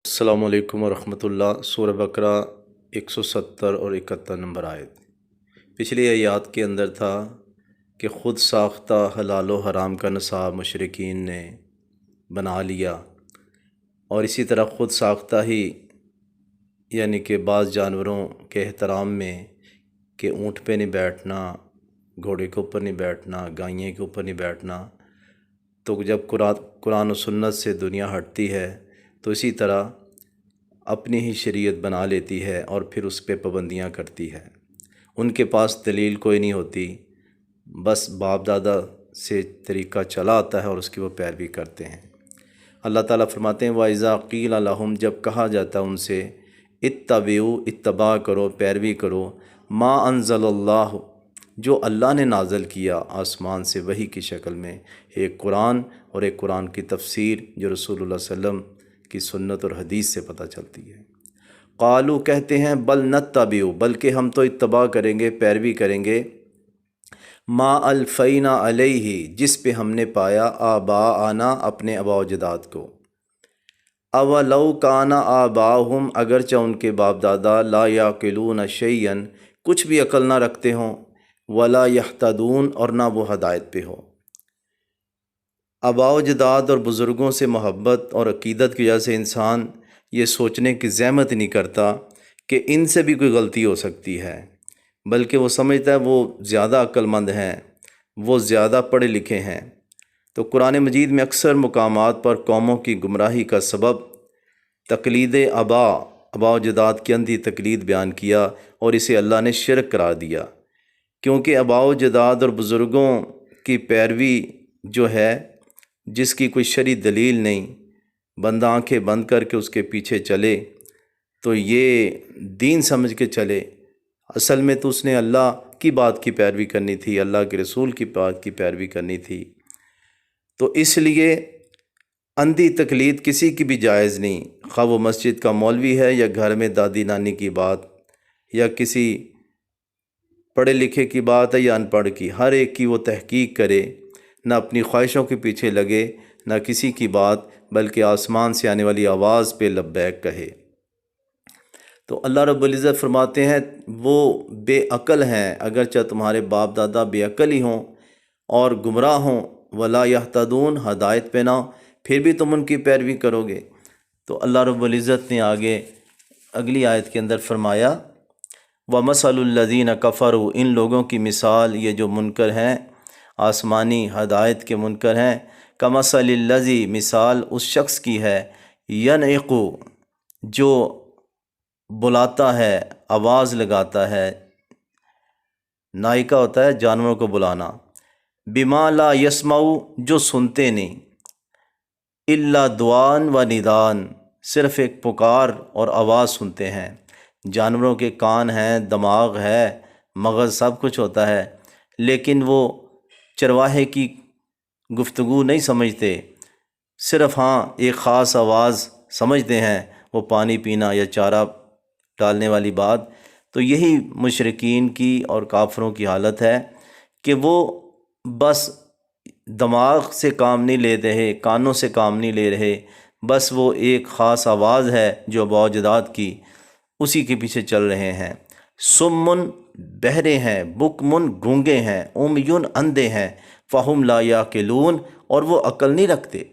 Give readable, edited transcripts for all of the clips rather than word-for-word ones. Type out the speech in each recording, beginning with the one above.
السلام علیکم ورحمۃ اللہ۔ سورہ بقرہ 170 اور 71 نمبر آیت۔ پچھلی آیات کے اندر تھا کہ خود ساختہ حلال و حرام کا نصاب مشرکین نے بنا لیا، اور اسی طرح خود ساختہ ہی یعنی کہ بعض جانوروں کے احترام میں کہ اونٹ پہ نہیں بیٹھنا، گھوڑے کے اوپر نہیں بیٹھنا، گائیں کے اوپر نہیں بیٹھنا، تو جب قرآن و سنت سے دنیا ہٹتی ہے تو اسی طرح اپنی ہی شریعت بنا لیتی ہے اور پھر اس پہ پابندیاں کرتی ہے۔ ان کے پاس دلیل کوئی نہیں ہوتی، بس باپ دادا سے طریقہ چلا آتا ہے اور اس کی وہ پیروی کرتے ہیں۔ اللہ تعالیٰ فرماتے ہیں وَإِذَا قِيلَ لَهُمْ، جب کہا جاتا ہے ان سے اتبعوا، اتباع کرو، پیروی کرو، ما انزل اللہ، جو اللہ نے نازل کیا آسمان سے وحی کی شکل میں، ایک قرآن اور ایک قرآن کی تفسیر جو رسول اللہ صلی اللہ علیہ وسلم کی سنت اور حدیث سے پتہ چلتی ہے۔ قالو، کہتے ہیں بل نتبع، بلکہ ہم تو اتباع کریں گے، پیروی کریں گے، ما الفینا علیہ، جس پہ ہم نے پایا آباءنا، اپنے آباء و اجداد کو، اولو کانا آباؤہم، اگرچہ ان کے باپ دادا لا یعقلون شیئا، کچھ بھی عقل نہ رکھتے ہوں، ولا یہتدون، اور نہ وہ ہدایت پہ ہو۔ آباء و اجداد اور بزرگوں سے محبت اور عقیدت کی وجہ سے انسان یہ سوچنے کی زحمت نہیں کرتا کہ ان سے بھی کوئی غلطی ہو سکتی ہے، بلکہ وہ سمجھتا ہے وہ زیادہ عقل مند ہیں، وہ زیادہ پڑھے لکھے ہیں۔ تو قرآن مجید میں اکثر مقامات پر قوموں کی گمراہی کا سبب تقلید آباء و اجداد کی اندھی تقلید بیان کیا، اور اسے اللہ نے شرک قرار دیا، کیونکہ آباء و اجداد اور بزرگوں کی پیروی جو ہے، جس کی کوئی شرعی دلیل نہیں، بندہ آنکھیں بند کر کے اس کے پیچھے چلے تو یہ دین سمجھ کے چلے، اصل میں تو اس نے اللہ کی بات کی پیروی کرنی تھی، اللہ کے رسول کی بات کی پیروی کرنی تھی۔ تو اس لیے اندھی تقلید کسی کی بھی جائز نہیں، خواہ وہ مسجد کا مولوی ہے یا گھر میں دادی نانی کی بات، یا کسی پڑھے لکھے کی بات ہے یا ان پڑھ کی، ہر ایک کی وہ تحقیق کرے، نہ اپنی خواہشوں کے پیچھے لگے، نہ کسی کی بات، بلکہ آسمان سے آنے والی آواز پہ لبیک کہے۔ تو اللہ رب العزت فرماتے ہیں وہ بے عقل ہیں، اگرچہ تمہارے باپ دادا بے عقل ہی ہوں اور گمراہ ہوں، ولا یہتدون، ہدایت پہ نہ ہوں، پھر بھی تم ان کی پیروی کرو گے۔ تو اللہ رب العزت نے آگے اگلی آیت کے اندر فرمایا وَمَثَلُ الَّذِينَ كَفَرُوا، ان لوگوں کی مثال، یہ جو منکر ہیں، آسمانی ہدایت کے منکر ہیں، کَمَثَلِ الَّذِي، مثال اس شخص کی ہے، يَنْعِقُ، جو بلاتا ہے، آواز لگاتا ہے، نائقہ ہوتا ہے جانوروں کو بلانا، بِمَا لَا يَسْمَعُ، جو سنتے نہیں، إِلَّا دُعَاءً وَنِدَاءً، صرف ایک پکار اور آواز سنتے ہیں۔ جانوروں کے کان ہیں، دماغ ہے، مغز، سب کچھ ہوتا ہے، لیکن وہ چرواہے کی گفتگو نہیں سمجھتے، صرف ہاں ایک خاص آواز سمجھتے ہیں، وہ پانی پینا یا چارہ ڈالنے والی بات۔ تو یہی مشرکین کی اور کافروں کی حالت ہے کہ وہ بس دماغ سے کام نہیں لے رہے، کانوں سے کام نہیں لے رہے، بس وہ ایک خاص آواز ہے جو آباء و اجداد کی، اسی کے پیچھے چل رہے ہیں۔ سمن، بہرے ہیں، بکمن، گونگے ہیں، امیون، اندھے ہیں، فہم لا یعقلون، اور وہ عقل نہیں رکھتے۔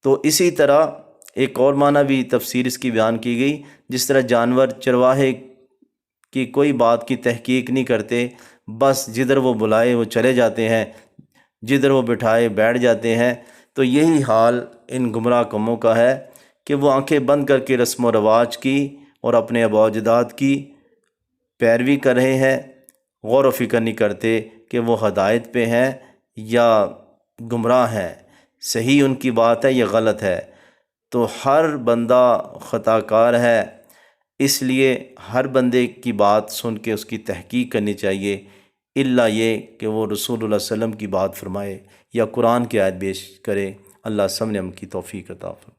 تو اسی طرح ایک اور معنی بھی تفسیر اس کی بیان کی گئی، جس طرح جانور چرواہے کی کوئی بات کی تحقیق نہیں کرتے، بس جدھر وہ بلائے وہ چلے جاتے ہیں، جدھر وہ بٹھائے بیٹھ جاتے ہیں۔ تو یہی حال ان گمراہ قوموں کا ہے کہ وہ آنکھیں بند کر کے رسم و رواج کی اور اپنے آباء و اجداد کی پیروی کر رہے ہیں، غور و فکر نہیں کرتے کہ وہ ہدایت پہ ہیں یا گمراہ ہیں، صحیح ان کی بات ہے یا غلط ہے۔ تو ہر بندہ خطا کار ہے، اس لیے ہر بندے کی بات سن کے اس کی تحقیق کرنی چاہیے، الا یہ کہ وہ رسول اللہ صلی اللہ علیہ وسلم کی بات فرمائے یا قرآن کی آیت پیش کرے۔ اللہ سب نے ہم کی توفیق عطا فرمائے۔